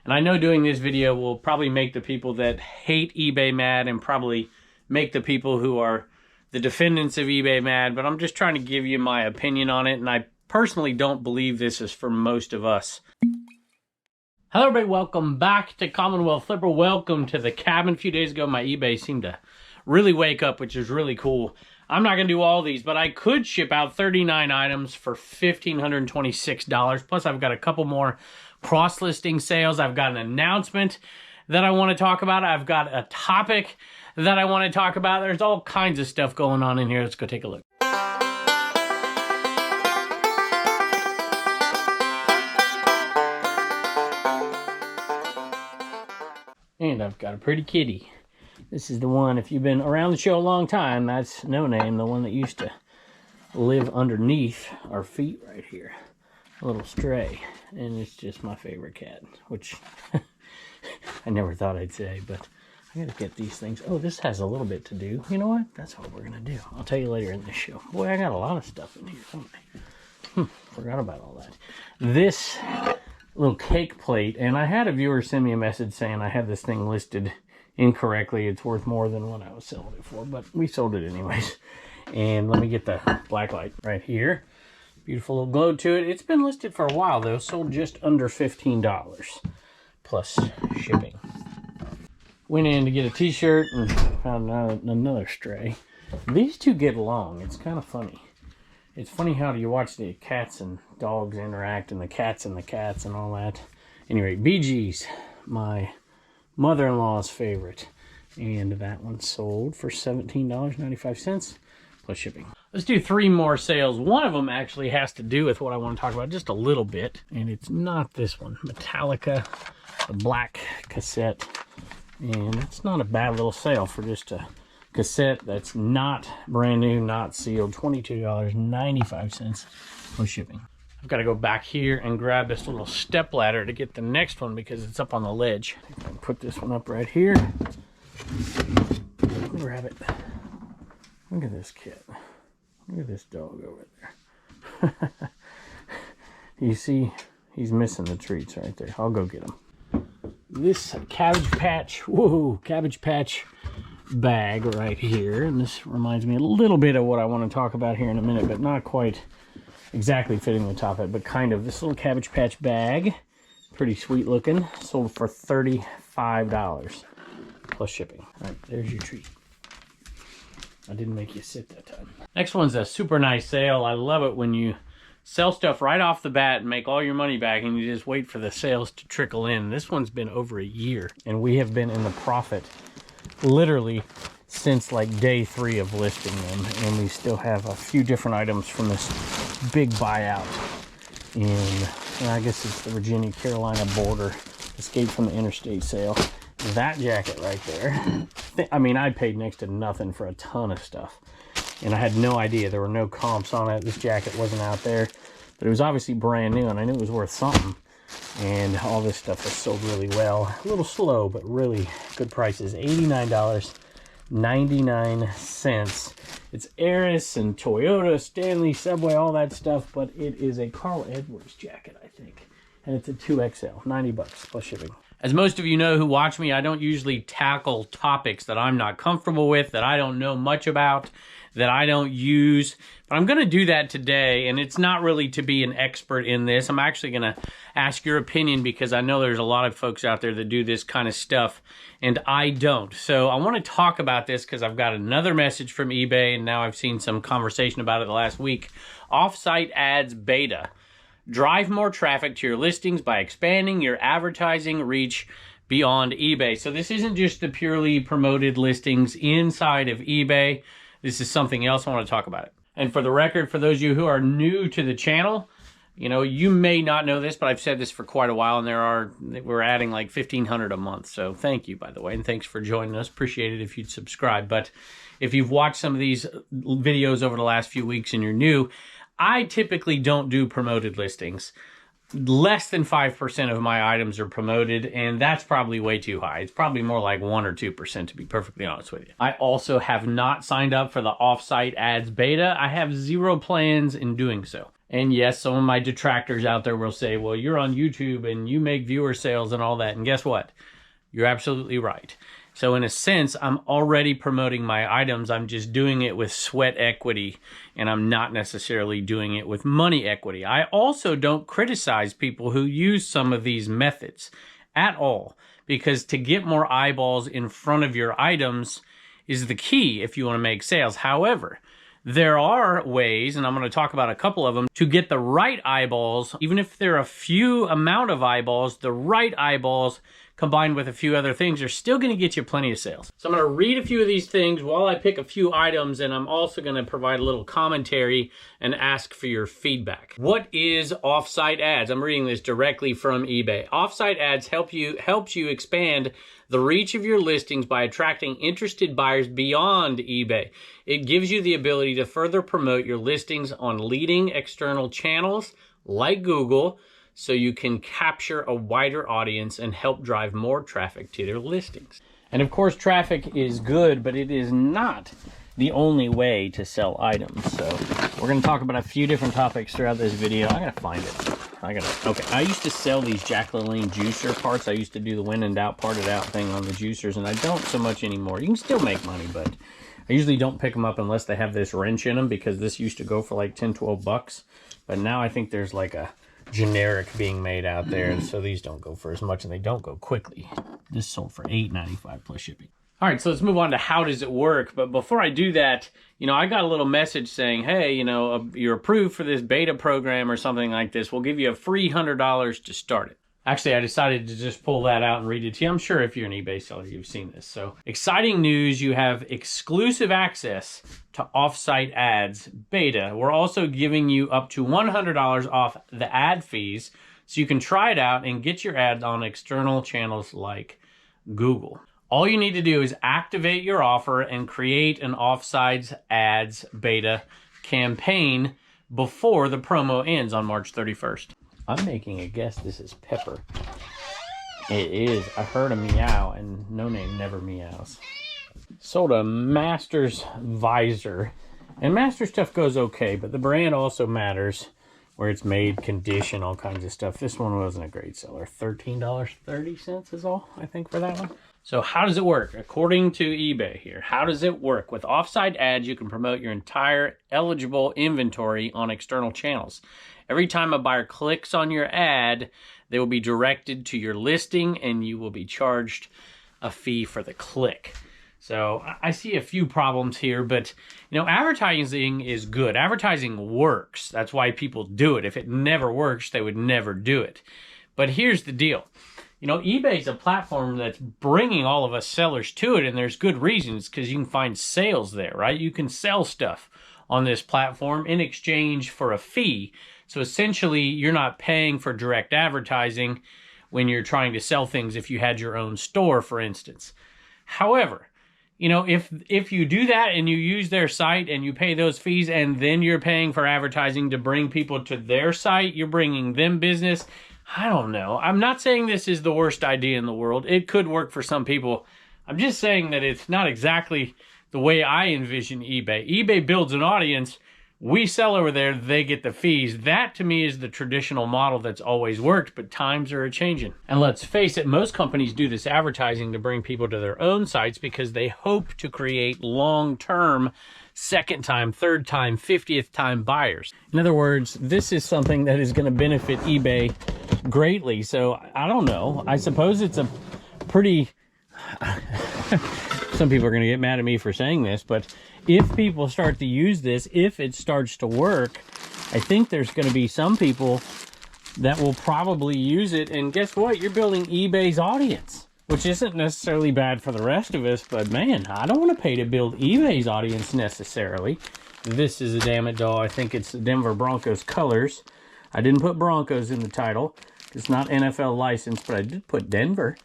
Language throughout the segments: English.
And I know doing this video will probably make the people that hate eBay mad and probably make the people who are the defendants of eBay mad, but I'm just trying to give you my opinion on it, and I personally don't believe this is for most of us. Hello everybody, welcome back to Commonwealth Flipper. Welcome to the cabin. A few days ago my eBay seemed to really wake up, which is really cool. I'm not going to do all these, but I could ship out 39 items for $1,526. Plus I've got a couple more cross-listing sales. I've got an announcement that I want to talk about. I've got a topic that I want to talk about. There's all kinds of stuff going on in here. Let's go take a look. And I've got a pretty kitty. This is the one, if you've been around the show a long time, that's No Name, the one that used to live underneath our feet right here. A little stray. And it's just my favorite cat, which I never thought I'd say, but I gotta get these things. Oh, this has a little bit to do. You know what? That's what we're gonna do. I'll tell you later in this show. Boy, I got a lot of stuff in here, don't I? Forgot about all that. This little cake plate, and I had a viewer send me a message saying I had this thing listed incorrectly. It's worth more than what I was selling it for, but we sold it anyways. And let me get the black light right here. Beautiful little glow to it. It's been listed for a while though, sold just under $15 plus shipping. Went in to get a t-shirt and found another stray. These two get along. It's kind of funny. It's funny how you watch the cats and dogs interact, and the cats and all that. Anyway, BG's, my mother-in-law's favorite. And that one sold for $17.95 plus shipping. Let's do 3 more sales. One of them actually has to do with what I want to talk about just a little bit. And it's not this one. Metallica, the black cassette. And it's not a bad little sale for just a cassette that's not brand new, not sealed. $22.95 plus shipping. I've got to go back here and grab this little step ladder to get the next one because it's up on the ledge. I can put this one up right here. Grab it. Look at this kid. Look at this dog over there. You see, he's missing the treats right there. I'll go get him. This Cabbage Patch, whoa, Cabbage Patch bag right here. And this reminds me a little bit of what I want to talk about here in a minute, but not quite exactly fitting the top of it, but kind of. This little Cabbage Patch bag, pretty sweet looking, sold for $35 plus shipping. All right, there's your treat. I didn't make you sit that time. Next one's a super nice sale. I love it when you sell stuff right off the bat and make all your money back and you just wait for the sales to trickle in. This one's been over a year and we have been in the profit literally since like day 3 of listing them, and we still have a few different items from this big buyout in, I guess it's the Virginia Carolina border, escaped from the interstate sale. That jacket right there, I mean, I paid next to nothing for a ton of stuff, and I had no idea. There were no comps on it. This jacket wasn't out there, but it was obviously brand new, and I knew it was worth something. And all this stuff has sold really well. A little slow, but really good prices. $89.99. It's Aris and Toyota, Stanley, Subway, all that stuff, but it is a Carl Edwards jacket, I think. And it's a 2XL, $90 plus shipping. As most of you know who watch me, I don't usually tackle topics that I'm not comfortable with, that I don't know much about, that I don't use. But I'm going to do that today, and it's not really to be an expert in this. I'm actually going to ask your opinion because I know there's a lot of folks out there that do this kind of stuff, and I don't. So I want to talk about this because I've got another message from eBay, and now I've seen some conversation about it the last week. Off-site ads beta. Drive more traffic to your listings by expanding your advertising reach beyond eBay. So this isn't just the purely promoted listings inside of eBay. This is something else I want to talk about. And for the record, for those of you who are new to the channel, you know, you may not know this, but I've said this for quite a while, and we're adding like 1,500 a month. So thank you, by the way, and thanks for joining us. Appreciate it if you'd subscribe. But if you've watched some of these videos over the last few weeks and you're new, I typically don't do promoted listings. Less than 5% of my items are promoted, and that's probably way too high. It's probably more like 1 or 2%, to be perfectly honest with you. I also have not signed up for the off-site ads beta. I have zero plans in doing so. And yes, some of my detractors out there will say, well, you're on YouTube and you make viewer sales and all that. And guess what? You're absolutely right. So in a sense, I'm already promoting my items. I'm just doing it with sweat equity, and I'm not necessarily doing it with money equity. I also don't criticize people who use some of these methods at all, because to get more eyeballs in front of your items is the key if you want to make sales. However, there are ways, and I'm going to talk about a couple of them, to get the right eyeballs. Even if they're a few amount of eyeballs, the right eyeballs combined with a few other things are still going to get you plenty of sales. So I'm going to read a few of these things while I pick a few items, and I'm also going to provide a little commentary and ask for your feedback. What is offsite ads? I'm reading this directly from eBay. Offsite ads helps you expand the reach of your listings by attracting interested buyers beyond eBay. It gives you the ability to further promote your listings on leading external channels like Google, so you can capture a wider audience and help drive more traffic to their listings. And of course, traffic is good, but it is not the only way to sell items. So we're going to talk about a few different topics throughout this video. I gotta find it. Okay, I used to sell these Jack LaLanne juicer parts. I used to do the when in doubt, parted out thing on the juicers, and I don't so much anymore. You can still make money, but I usually don't pick them up unless they have this wrench in them, because this used to go for like 10, 12 bucks. But now I think there's like a generic being made out there, and so these don't go for as much, and they don't go quickly. This sold for $8.95 plus shipping. All right, so let's move on to how does it work. But before I do that, I got a little message saying, hey, you're approved for this beta program or something like this. We'll give you a free $100 to start it. Actually, I decided to just pull that out and read it to you. I'm sure if you're an eBay seller, you've seen this. So, exciting news, you have exclusive access to Offsite Ads Beta. We're also giving you up to $100 off the ad fees, so you can try it out and get your ads on external channels like Google. All you need to do is activate your offer and create an Offsite Ads Beta campaign before the promo ends on March 31st. I'm making a guess this is pepper. It is. I heard a meow, and No Name never meows. Sold a Masters visor. And Master stuff goes okay, but the brand also matters. Where it's made, condition, all kinds of stuff. This one wasn't a great seller. $13.30 is all, I think, for that one. So how does it work? According to eBay here, how does it work? With Offsite Ads, you can promote your entire eligible inventory on external channels. Every time a buyer clicks on your ad, they will be directed to your listing, and you will be charged a fee for the click. So I see a few problems here, but advertising is good. Advertising works. That's why people do it. If it never works, they would never do it. But here's the deal. eBay is a platform that's bringing all of us sellers to it, and there's good reasons, because you can find sales there, right? You can sell stuff on this platform in exchange for a fee. So essentially, you're not paying for direct advertising when you're trying to sell things if you had your own store, for instance. However, if you do that and you use their site and you pay those fees and then you're paying for advertising to bring people to their site, you're bringing them business. I don't know. I'm not saying this is the worst idea in the world. It could work for some people. I'm just saying that it's not exactly the way I envision eBay. eBay builds an audience. We sell over there, they get the fees. That, to me, is the traditional model that's always worked, but times are a-changing. And let's face it, most companies do this advertising to bring people to their own sites because they hope to create long-term, second-time, third-time, 50th-time buyers. In other words, this is something that is going to benefit eBay greatly. So, I don't know. I suppose it's a pretty... Some people are going to get mad at me for saying this, but if people start to use this, if it starts to work, I think there's going to be some people that will probably use it. And guess what? You're building eBay's audience, which isn't necessarily bad for the rest of us. But man, I don't want to pay to build eBay's audience necessarily. This is a Damn It doll. I think it's the Denver Broncos colors. I didn't put Broncos in the title. It's not NFL licensed, but I did put Denver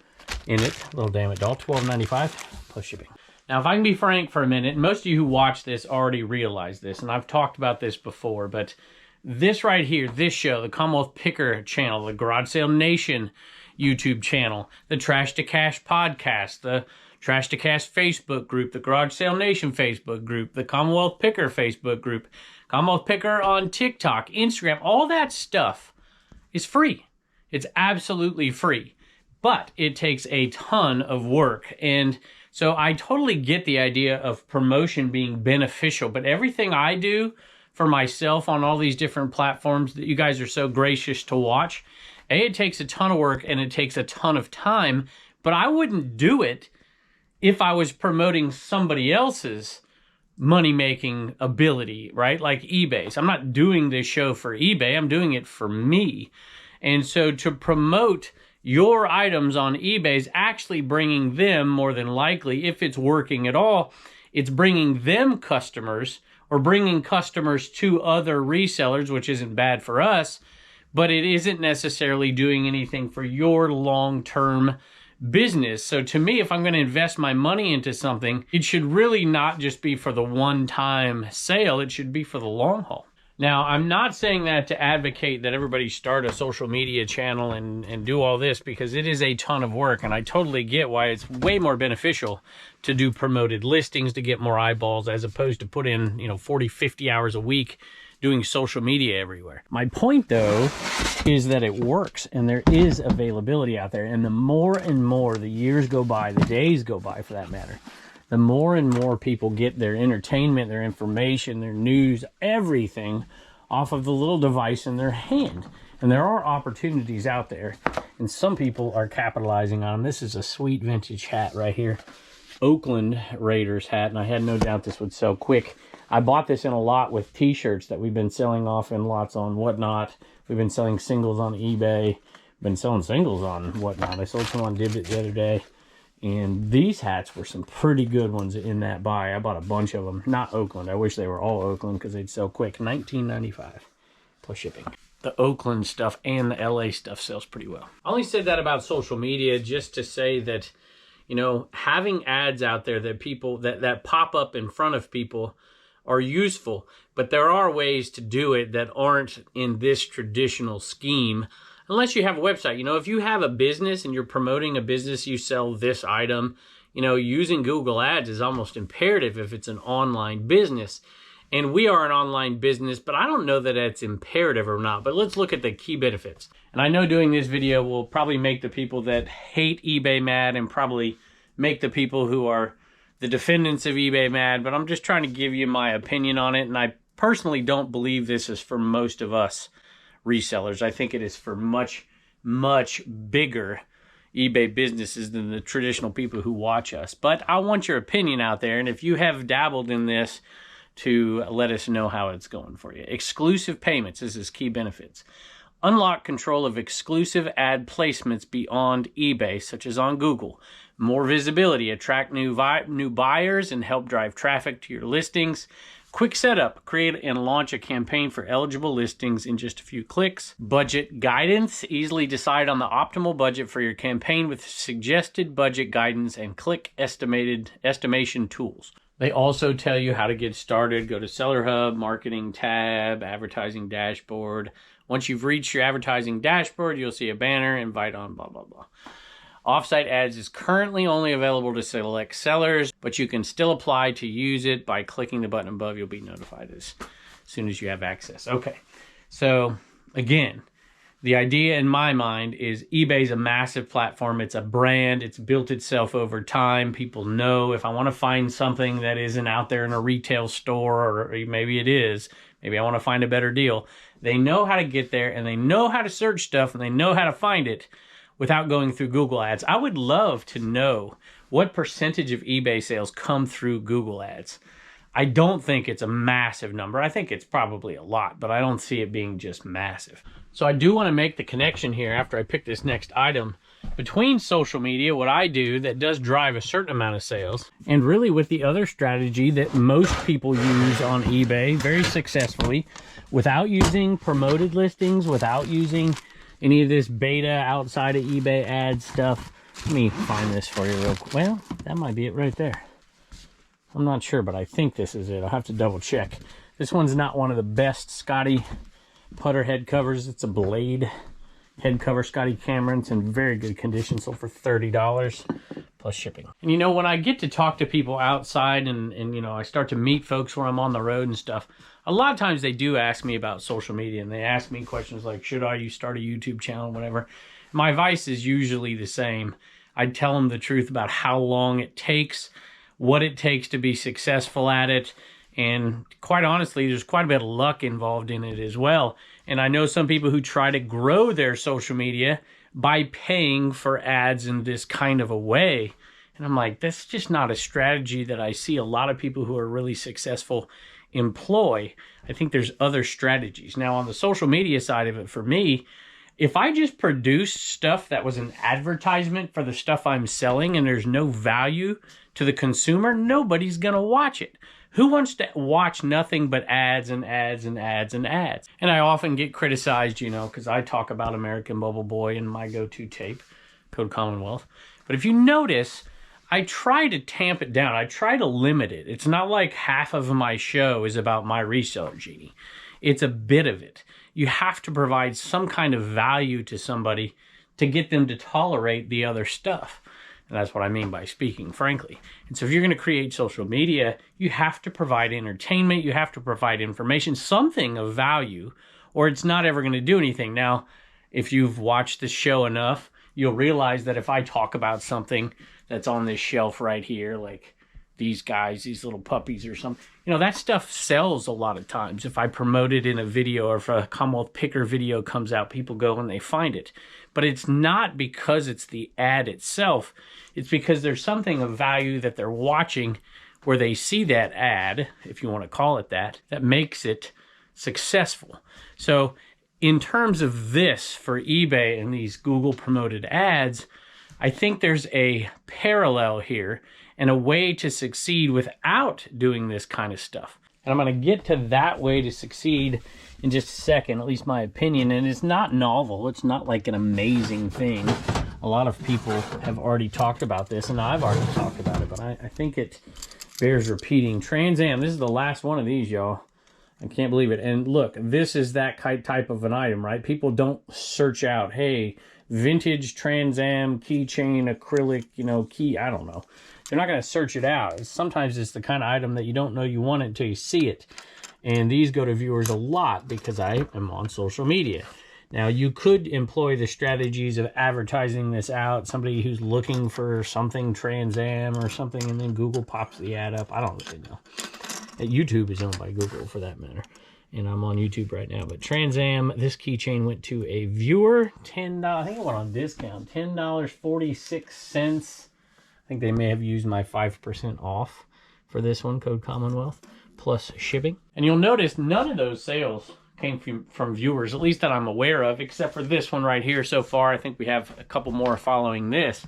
in it. Little Damn It doll, $12.95 plus shipping. Now, if I can be frank for a minute, most of you who watch this already realize this, and I've talked about this before, but this right here, this show, the Commonwealth Picker channel, the Garage Sale Nation YouTube channel, the Trash to Cash podcast, the Trash to Cast Facebook group, the Garage Sale Nation Facebook group, the Commonwealth Picker Facebook group, Commonwealth Picker on TikTok, Instagram, all that stuff is free. It's absolutely free, but it takes a ton of work. And so I totally get the idea of promotion being beneficial, but everything I do for myself on all these different platforms that you guys are so gracious to watch, it takes a ton of work and it takes a ton of time, but I wouldn't do it if I was promoting somebody else's money-making ability, right? Like eBay's. I'm not doing this show for eBay. I'm doing it for me. And so to promote your items on eBay is actually bringing them, more than likely, if it's working at all, it's bringing them customers or bringing customers to other resellers, which isn't bad for us, but it isn't necessarily doing anything for your long-term business. So to me, if I'm going to invest my money into something, it should really not just be for the one-time sale. It should be for the long haul. Now, I'm not saying that to advocate that everybody start a social media channel and do all this, because it is a ton of work, and I totally get why it's way more beneficial to do promoted listings to get more eyeballs as opposed to put in, 40, 50 hours a week doing social media everywhere. My point, though, is that it works, and there is availability out there, and the more and more the years go by, the days go by for that matter, the more and more people get their entertainment, their information, their news, everything off of the little device in their hand. And there are opportunities out there, and some people are capitalizing on them. This is a sweet vintage hat right here. Oakland Raiders hat, and I had no doubt this would sell quick. I bought this in a lot with t-shirts that we've been selling off in lots on Whatnot. We've been selling singles on eBay. Been selling singles on Whatnot. I sold some on Dibbit the other day. And these hats were some pretty good ones in that buy. I bought a bunch of them. Not Oakland. I wish they were all Oakland because they'd sell quick. $19.95 plus shipping. The Oakland stuff and the LA stuff sells pretty well. I only said that about social media just to say that, having ads out there that people that pop up in front of people are useful, but there are ways to do it that aren't in this traditional scheme. Unless you have a website, if you have a business and you're promoting a business, you sell this item, using Google Ads is almost imperative if it's an online business. And we are an online business, but I don't know that it's imperative or not. But let's look at the key benefits. And I know doing this video will probably make the people that hate eBay mad and probably make the people who are the defendants of eBay mad, but I'm just trying to give you my opinion on it. And I personally don't believe this is for most of us resellers. I think it is for much, much bigger eBay businesses than the traditional people who watch us. But I want your opinion out there, and if you have dabbled in this, to let us know how it's going for you. Exclusive payments. This is key benefits. Unlock control of exclusive ad placements beyond eBay, such as on Google. More visibility. Attract new buyers and help drive traffic to your listings. Quick setup. Create and launch a campaign for eligible listings in just a few clicks. Budget guidance. Easily decide on the optimal budget for your campaign with suggested budget guidance and click estimation tools. They also tell you how to get started. Go to Seller Hub, Marketing tab, Advertising Dashboard. Once you've reached your advertising dashboard, you'll see a banner, invite on, blah, blah, blah. Offsite ads is currently only available to select sellers, but you can still apply to use it by clicking the button above. You'll be notified as soon as you have access. Okay, so again, the idea in my mind is eBay's a massive platform. It's a brand. It's built itself over time. People know if I want to find something that isn't out there in a retail store, or maybe it is, maybe I want to find a better deal. They know how to get there, and they know how to search stuff, and they know how to find it without going through Google Ads. I would love to know what percentage of eBay sales come through Google Ads. I don't think it's a massive number. I think it's probably a lot, but I don't see it being just massive. So I do want to make the connection here after I pick this next item between social media, what I do that does drive a certain amount of sales, and really with the other strategy that most people use on eBay very successfully without using promoted listings, without using any of this beta outside of eBay ad stuff. Let me find this for you real quick. Well, that might be it right there. I'm not sure, but I think this is it. I'll have to double check. This one's not one of the best Scotty putter head covers. It's a Blade head cover, Scotty Cameron. It's in very good condition, sold for $30. plus shipping. And you know, when I get to talk to people outside and you know, I start to meet folks when I'm on the road and stuff, a lot of times they do ask me about social media, and they ask me questions like, should I start a YouTube channel, whatever. My advice is usually the same. I tell them the truth about how long it takes, what it takes to be successful at it, and quite honestly, there's quite a bit of luck involved in it as well. And I know some people who try to grow their social media by paying for ads in this kind of a way. And I'm like, that's just not a strategy that I see a lot of people who are really successful employ. I think there's other strategies. Now, on the social media side of it, for me, if I just produce stuff that was an advertisement for the stuff I'm selling and there's no value to the consumer, nobody's going to watch it. Who wants to watch nothing but ads and ads and ads and ads? And I often get criticized, you know, because I talk about American Bubble Boy in my go-to tape, Code Commonwealth. But if you notice, I try to tamp it down. I try to limit it. It's not like half of my show is about my reseller Genie. It's a bit of it. You have to provide some kind of value to somebody to get them to tolerate the other stuff. And that's what I mean by speaking frankly. And so if you're going to create social media, you have to provide entertainment, you have to provide information, something of value, or it's not ever going to do anything. Now, if you've watched the show enough, you'll realize that if I talk about something that's on this shelf right here, like these guys, these little puppies or something, you know, that stuff sells a lot of times. If I promote it in a video, or if a Commonwealth picker video comes out, people go and they find it. But it's not because it's the ad itself. It's because there's something of value that they're watching where they see that ad, if you want to call it that, that makes it successful. So in terms of this for eBay and these Google promoted ads, I think there's a parallel here and a way to succeed without doing this kind of stuff. And I'm going to get to that way to succeed in just a second, at least my opinion. And it's not novel. It's not like an amazing thing. A lot of people have already talked about this, and I've already talked about it, but I think it bears repeating. Trans Am, this is the last one of these, y'all. I can't believe it. And look, this is that type of an item, right? People don't search out, hey, vintage Trans Am keychain, acrylic, you know, key, I don't know. They're not going to search it out. Sometimes it's the kind of item that you don't know you want it until you see it. And these go to viewers a lot because I am on social media. Now, you could employ the strategies of advertising this out. Somebody who's looking for something Trans Am or something, and then Google pops the ad up. I don't really know. YouTube is owned by Google, for that matter. And I'm on YouTube right now. But Trans Am, this keychain went to a viewer. $10. I think it went on discount. $10.46. I think they may have used my 5% off for this one, Code Commonwealth, plus shipping. And you'll notice none of those sales came from viewers, at least that I'm aware of, except for this one right here so far. I think we have a couple more following this.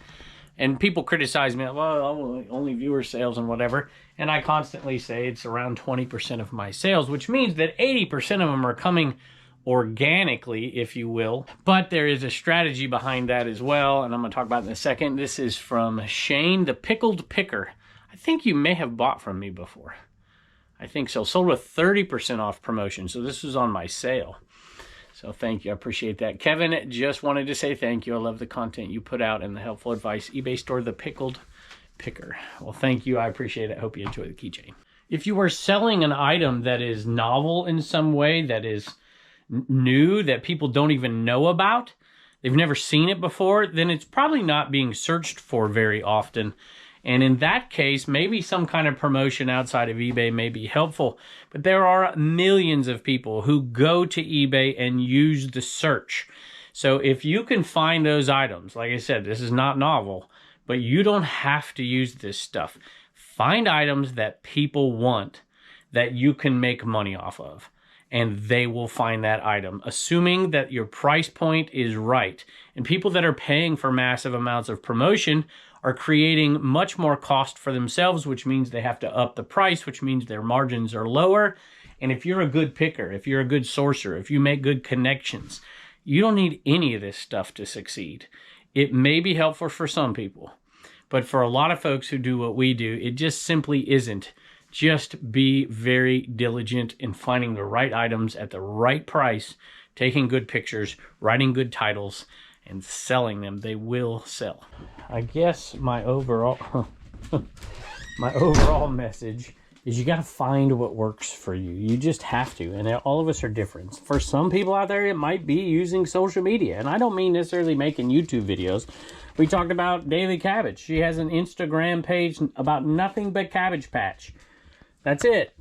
And people criticize me, well, only viewer sales and whatever. And I constantly say it's around 20% of my sales, which means that 80% of them are coming organically, if you will. But there is a strategy behind that as well, and I'm going to talk about it in a second. This is from Shane, the Pickled Picker. I think you may have bought from me before. I think so. Sold with 30% off promotion, so this was on my sale. So thank you. I appreciate that. Kevin just wanted to say thank you. I love the content you put out and the helpful advice. eBay store, the Pickled Picker. Well, thank you. I appreciate it. I hope you enjoy the keychain. If you are selling an item that is novel in some way, that is new, that people don't even know about, they've never seen it before, then it's probably not being searched for very often. And in that case, maybe some kind of promotion outside of eBay may be helpful. But there are millions of people who go to eBay and use the search. So if you can find those items, like I said, this is not novel, but you don't have to use this stuff. Find items that people want that you can make money off of, and they will find that item, assuming that your price point is right. And people that are paying for massive amounts of promotion are creating much more cost for themselves, which means they have to up the price, which means their margins are lower. And if you're a good picker, if you're a good sourcer, if you make good connections, you don't need any of this stuff to succeed. It may be helpful for some people, but for a lot of folks who do what we do, it just simply isn't. Just be very diligent in finding the right items at the right price, taking good pictures, writing good titles, and selling them. They will sell. I guess my overall my overall message is you got to find what works for you. You just have to, and all of us are different. For some people out there, it might be using social media, and I don't mean necessarily making YouTube videos. We talked about Daily Cabbage. She has an Instagram page about nothing but Cabbage Patch. That's it.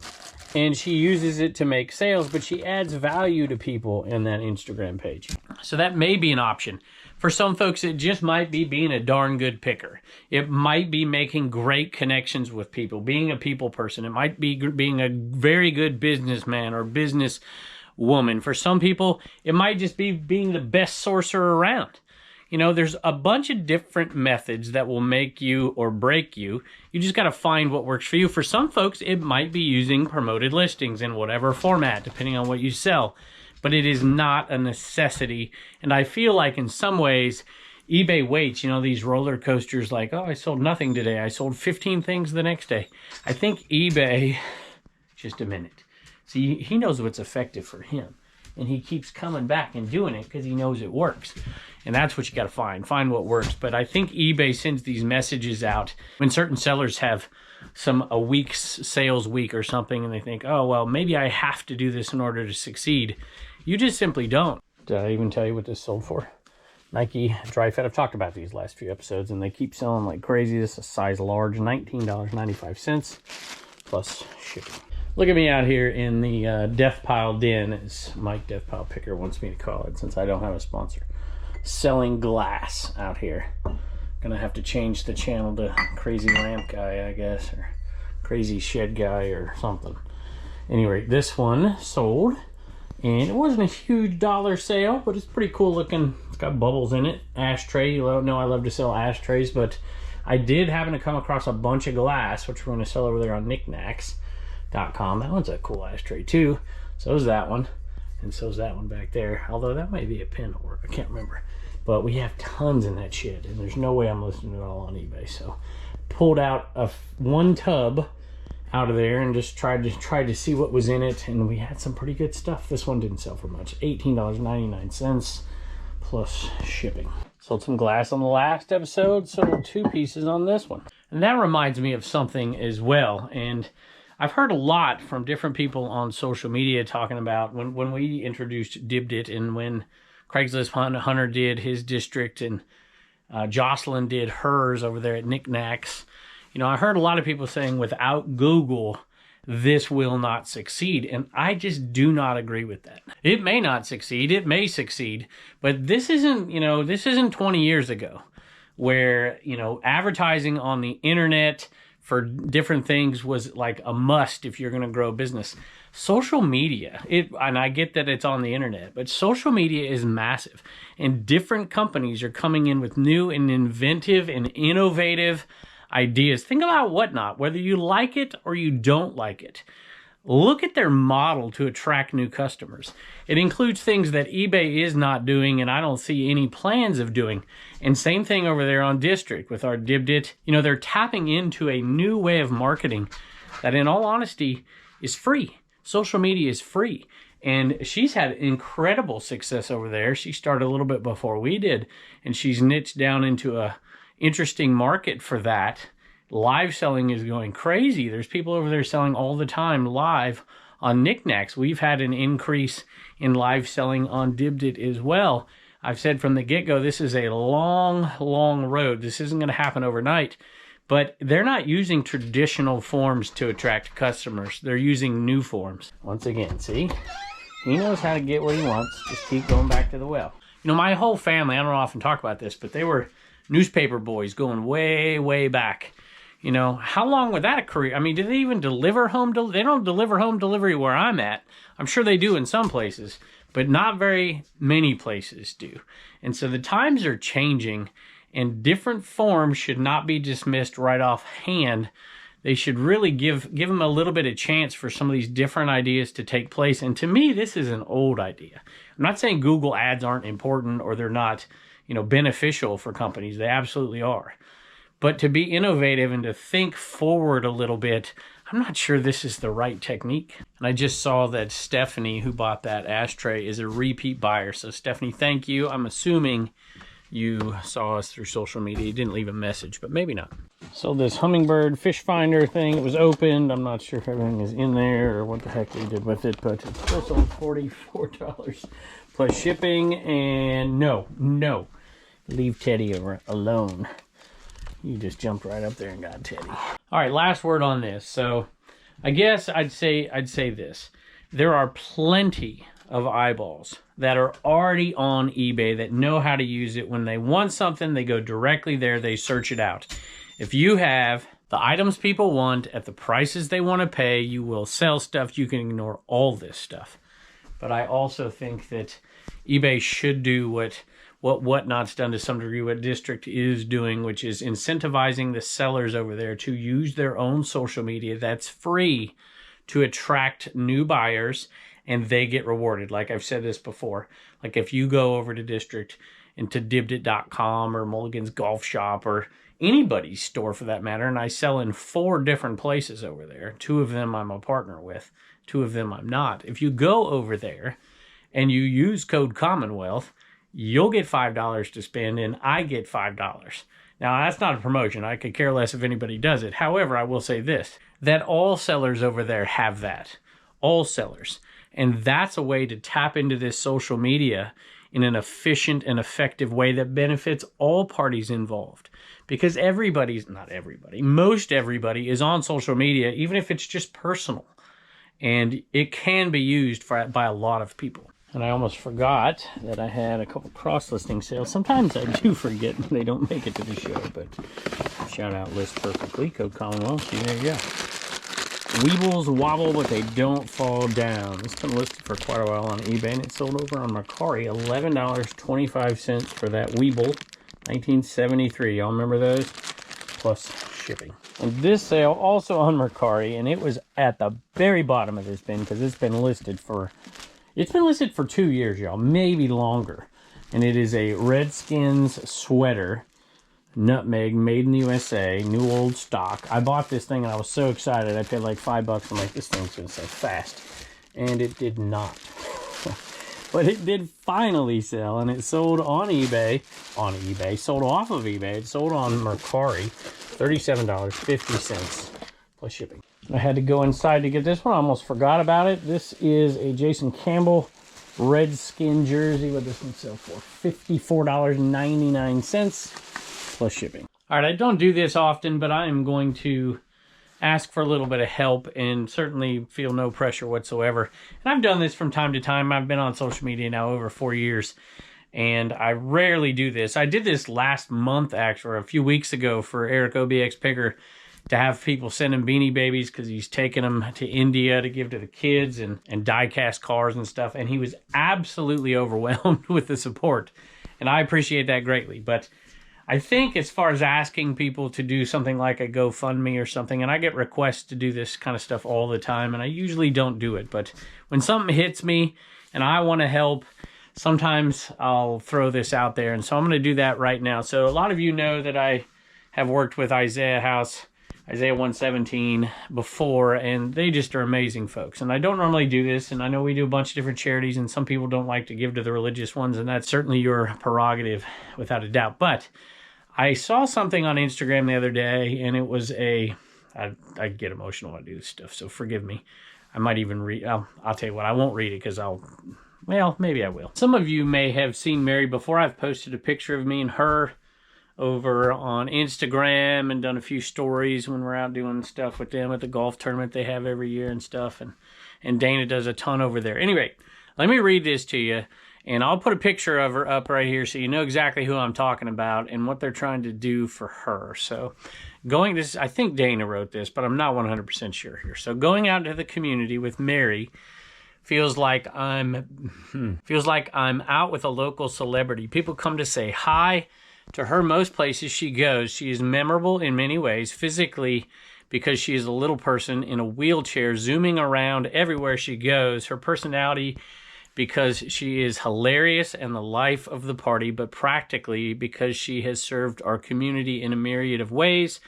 And she uses it to make sales, but she adds value to people in that Instagram page. So that may be an option. For some folks, it just might be being a darn good picker. It might be making great connections with people, being a people person. It might be being a very good businessman or business woman. For some people, it might just be being the best sourcer around. You know, there's a bunch of different methods that will make you or break you. You just got to find what works for you. For some folks, it might be using promoted listings in whatever format, depending on what you sell. But it is not a necessity. And I feel like in some ways, eBay waits, you know, these roller coasters like, oh, I sold nothing today. I sold 15 things the next day. I think eBay, just a minute. See, he knows what's effective for him. And he keeps coming back and doing it because he knows it works. And that's what you got to find what works. But I think eBay sends these messages out when certain sellers have a week's sales week or something, and they think, oh, well, maybe I have to do this in order to succeed. You just simply don't. Did I even tell you what this sold for? Nike Dry Fit. I've talked about these last few episodes, and they keep selling like crazy. This is a size large, $19.95 plus shipping. Look at me out here in the Death Pile Den, as Mike Death Pile Picker wants me to call it, since I don't have a sponsor. Selling glass out here. Gonna have to change the channel to Crazy Lamp Guy, I guess, or Crazy Shed Guy or something. Anyway, this one sold, and it wasn't a huge dollar sale, but it's pretty cool looking. It's got bubbles in it. Ashtray. You know I love to sell ashtrays, but I did happen to come across a bunch of glass, which we're going to sell over there on knickknacks.com. That one's a cool ashtray too. So is that one, and so is that one back there. Although that might be a pin holder. I can't remember. But we have tons in that shit, and there's no way I'm listing it all on eBay. So pulled out one tub out of there and just tried to see what was in it, and we had some pretty good stuff. This one didn't sell for much. $18.99 plus shipping. Sold some glass on the last episode, sold 2 pieces on this one. And that reminds me of something as well. And I've heard a lot from different people on social media talking about when we introduced Dibdit, and when Craigslist Hunter did his district, and Jocelyn did hers over there at Knickknacks. You know, I heard a lot of people saying without Google, this will not succeed. And I just do not agree with that. It may not succeed. It may succeed. But this isn't, this isn't 20 years ago where, advertising on the internet for different things was like a must if you're going to grow a business. Social media, and I get that it's on the internet, but social media is massive. And different companies are coming in with new and inventive and innovative ideas. Think about Whatnot, whether you like it or you don't like it. Look at their model to attract new customers. It includes things that eBay is not doing, and I don't see any plans of doing. And same thing over there on District with our Dibdit. They're tapping into a new way of marketing that, in all honesty, is free. Social media is free. And she's had incredible success over there. She started a little bit before we did, and she's niched down into a interesting market for that. Live selling is going crazy. There's people over there selling all the time live on Knickknacks. We've had an increase in live selling on Dibdit as well. I've said from the get-go, this is a long, long road. This isn't going to happen overnight, but they're not using traditional forms to attract customers. They're using new forms. Once again, see? He knows how to get what he wants. Just keep going back to the well. My whole family, I don't often talk about this, but they were newspaper boys going way, way back. How long would that a career? I mean, do they even deliver home? They don't deliver home delivery where I'm at. I'm sure they do in some places, but not very many places do. And so the times are changing, and different forms should not be dismissed right off hand. They should really give them a little bit of chance for some of these different ideas to take place. And to me, this is an old idea. I'm not saying Google ads aren't important or they're not beneficial for companies. They absolutely are. But to be innovative and to think forward a little bit, I'm not sure this is the right technique. And I just saw that Stephanie, who bought that ashtray, is a repeat buyer. So Stephanie, thank you. I'm assuming you saw us through social media. You didn't leave a message, but maybe not. So this hummingbird fish finder thing, it was opened. I'm not sure if everything is in there or what the heck they did with it, but it's still sold $44 plus shipping. And no, leave Teddy alone. You just jumped right up there and got Teddy. All right, last word on this. So I guess I'd say this. There are plenty of eyeballs that are already on eBay that know how to use it. When they want something, they go directly there, they search it out. If you have the items people want at the prices they want to pay, you will sell stuff. You can ignore all this stuff. But I also think that eBay should do what Whatnot's done to some degree, what District is doing, which is incentivizing the sellers over there to use their own social media that's free to attract new buyers, and they get rewarded. Like I've said this before, like if you go over to District and to dibdit.com or Mulligan's Golf Shop or anybody's store for that matter, and I sell in 4 different places over there. 2 of them I'm a partner with, 2 of them I'm not. If you go over there and you use code Commonwealth, you'll get $5 to spend, and I get $5. Now, that's not a promotion. I could care less if anybody does it. However, I will say this, that all sellers over there have that. All sellers. And that's a way to tap into this social media in an efficient and effective way that benefits all parties involved. Because most everybody is on social media, even if it's just personal. And it can be used by a lot of people. And I almost forgot that I had a couple cross-listing sales. Sometimes I do forget when they don't make it to the show, but shout out List Perfectly, code Commonwealth. See, there you go. Weebles wobble, but they don't fall down. This has been listed for quite a while on eBay, and it sold over on Mercari, $11.25 for that Weeble, 1973. Y'all remember those? Plus shipping. And this sale also on Mercari, and it was at the very bottom of this bin because it's been listed for 2 years, y'all, maybe longer. And it is a Redskins sweater, nutmeg, made in the USA, new old stock. I bought this thing and I was so excited. I paid like $5. I'm like, this thing's gonna sell fast. And it did not. But it did finally sell, and it sold on eBay, sold off of eBay. It sold on Mercari, $37.50 plus shipping. I had to go inside to get this one. I almost forgot about it. This is a Jason Campbell Redskin jersey. What this one sell for? $54.99 plus shipping. All right, I don't do this often, but I am going to ask for a little bit of help and certainly feel no pressure whatsoever. And I've done this from time to time. I've been on social media now over 4 years, and I rarely do this. I did this last month, actually, or a few weeks ago for Eric OBX Picker, to have people send him Beanie Babies because he's taking them to India to give to the kids and die-cast cars and stuff. And he was absolutely overwhelmed with the support. And I appreciate that greatly. But I think as far as asking people to do something like a GoFundMe or something, and I get requests to do this kind of stuff all the time, and I usually don't do it. But when something hits me and I want to help, sometimes I'll throw this out there. And so I'm going to do that right now. So a lot of you know that I have worked with Isaiah 117 before, and they just are amazing folks. And I don't normally do this, and I know we do a bunch of different charities, and some people don't like to give to the religious ones, and that's certainly your prerogative without a doubt. But I saw something on Instagram the other day, and it was I get emotional when I do this stuff, so forgive me. I might even read, I'll tell you what, I won't read it because well, maybe I will. Some of you may have seen Mary before. I've posted a picture of me and her over on Instagram and done a few stories when we're out doing stuff with them at the golf tournament they have every year and stuff. And Dana does a ton over there. Anyway, let me read this to you, and I'll put a picture of her up right here so you know exactly who I'm talking about and what they're trying to do for her. So I think Dana wrote this, but I'm not 100% sure here. So going out into the community with Mary feels like I'm out with a local celebrity. People come to say hi to her most places she goes. She is memorable in many ways, physically because she is a little person in a wheelchair zooming around everywhere she goes. Her personality because she is hilarious and the life of the party, but practically because she has served our community in a myriad of ways.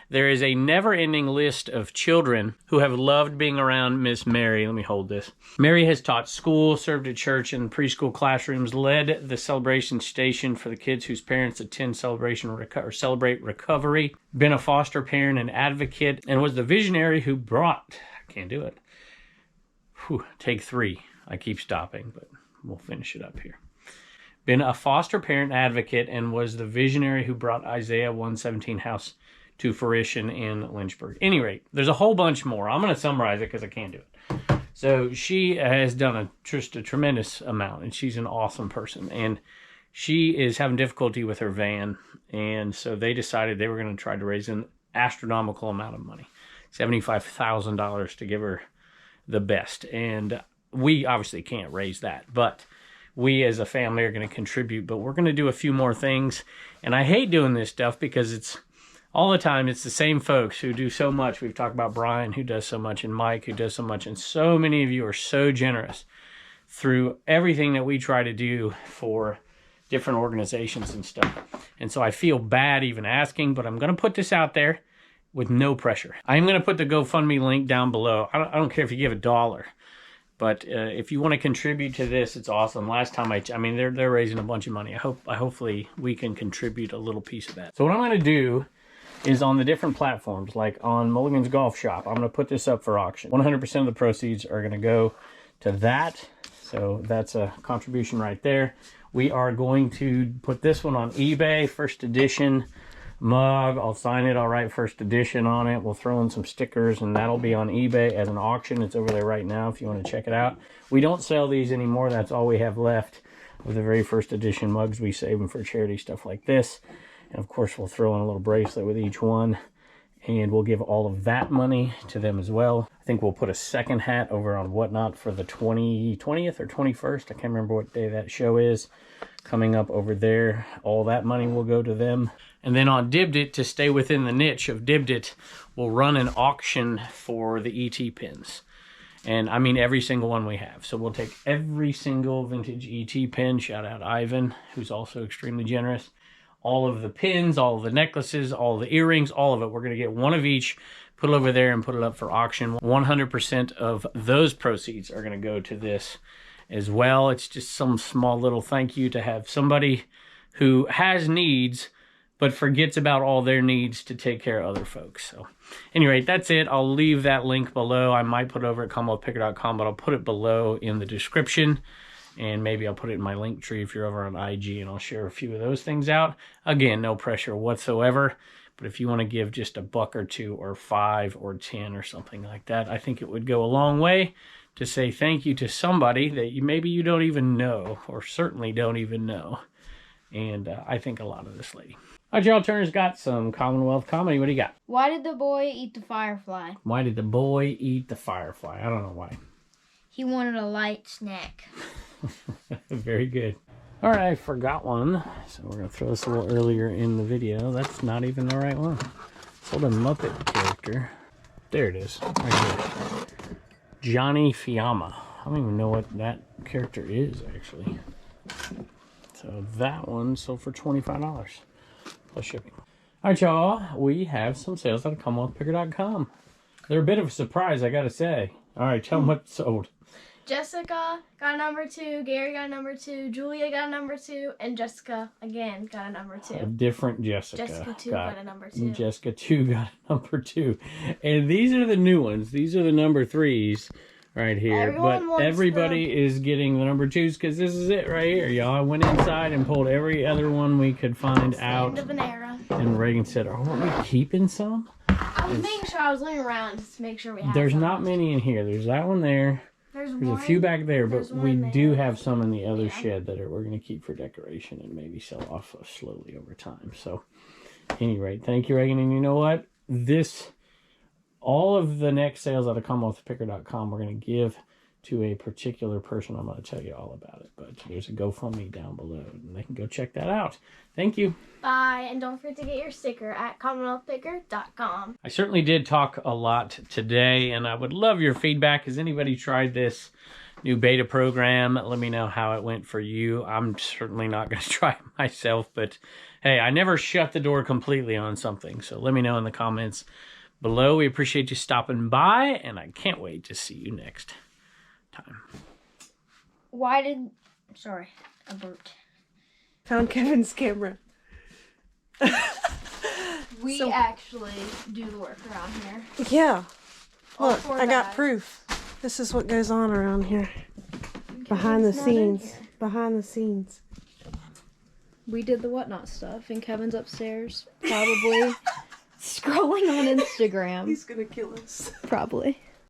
There is a never-ending list of children who have loved being around Miss Mary. Let me hold this. Mary has taught school, served at church and preschool classrooms, led the celebration station for the kids whose parents attend celebrate recovery, been a foster parent and advocate, and was the visionary who brought, I can't do it. Take 3. I keep stopping, but we'll finish it up here. Been a foster parent advocate and was the visionary who brought Isaiah 1:17 house to fruition in Lynchburg. Any rate, there's a whole bunch more. I'm going to summarize it because I can't do it. So she has done just a tremendous amount, and she's an awesome person. And she is having difficulty with her van, and so they decided they were going to try to raise an astronomical amount of money, $75,000 to give her the best. And we obviously can't raise that, but we as a family are going to contribute. But we're going to do a few more things. And I hate doing this stuff because it's all the time, it's the same folks who do so much. We've talked about Brian, who does so much, and Mike, who does so much. And so many of you are so generous through everything that we try to do for different organizations and stuff. And so I feel bad even asking, but I'm going to put this out there with no pressure. I'm going to put the GoFundMe link down below. I don't care if you give $1. But if you want to contribute to this, it's awesome. Last time I mean, they're raising a bunch of money. Hopefully we can contribute a little piece of that. So what I'm going to do is on the different platforms, like on Mulligan's Golf Shop, I'm going to put this up for auction. 100% of the proceeds are going to go to that. So that's a contribution right there. We are going to put this one on eBay, first edition mug. I'll sign it. I'll write first edition on it. We'll throw in some stickers, and that'll be on eBay as an auction. It's over there right now if you want to check it out. We don't sell these anymore. That's all we have left of the very first edition mugs. We save them for charity, stuff like this. And of course, we'll throw in a little bracelet with each one, and we'll give all of that money to them as well. I think we'll put a second hat over on Whatnot for the 20th or 21st. I can't remember what day that show is. Coming up over there. All that money will go to them. And then on Dibdit, to stay within the niche of Dibdit, we'll run an auction for the ET pins. And I mean every single one we have. So we'll take every single vintage ET pin. Shout out Ivan, who's also extremely generous. All of the pins, all of the necklaces, all of the earrings, all of it. We're going to get one of each, put it over there and put it up for auction. 100% of those proceeds are going to go to this as well. It's just some small little thank you to have somebody who has needs but forgets about all their needs to take care of other folks. So anyway, that's it. I'll leave that link below. I might put it over at commonwealthpicker.com, but I'll put it below in the description. And maybe I'll put it in my link tree if you're over on IG, and I'll share a few of those things out. Again, no pressure whatsoever. But if you want to give just $1 or $2 or $5 or $10 or something like that, I think it would go a long way to say thank you to somebody that maybe you don't even know, or certainly don't even know. And I think a lot of this lady. All right, y'all, Turner's got some Commonwealth comedy. What do you got? Why did the boy eat the firefly? Why did the boy eat the firefly? I don't know why. He wanted a light snack. Very good. All right, I forgot one. So we're going to throw this a little earlier in the video. That's not even the right one. It's called a Muppet character. There it is. Right here. Johnny Fiamma. I don't even know what that character is, actually. So that one sold for $25 plus shipping. All right, y'all. We have some sales on CommonwealthPicker.com. They're a bit of a surprise, I got to say. All right, tell them what sold. Jessica got number 2, Gary got number 2, Julia got number 2, and Jessica, again, got a number 2. A different Jessica. Jessica 2 got a number 2. Jessica 2 got a number 2. And these are the new ones. These are the number 3s right here. But everybody is getting the number 2s because this is it right here, y'all. I went inside and pulled every other one we could find out. End of an era. And Reagan said, are we keeping some? I was making sure I was looking around just to make sure we had There's some. not many in here. There's that one there. There's a few back there, but we do have some in the other shed that we're going to keep for decoration and maybe sell off slowly over time. So, at any rate, thank you, Reagan. And you know what? All of the next sales out of CommonwealthPicker.com we're going to give to a particular person. I'm going to tell you all about it, but there's a GoFundMe down below, and they can go check that out. Thank you. Bye, and don't forget to get your sticker at CommonwealthPicker.com. I certainly did talk a lot today, and I would love your feedback. Has anybody tried this new beta program? Let me know how it went for you. I'm certainly not going to try it myself, but Hey, I never shut the door completely on something, so let me know in the comments below. We appreciate you stopping by, and I can't wait to see you next time. Sorry, I burped. Found Kevin's camera. We actually do the work around here. Yeah. All Look, four I got guys. proof. This is what goes on around here. Behind the scenes. Behind the scenes. We did the whatnot stuff, and Kevin's upstairs, probably scrolling on Instagram. He's gonna kill us. Probably.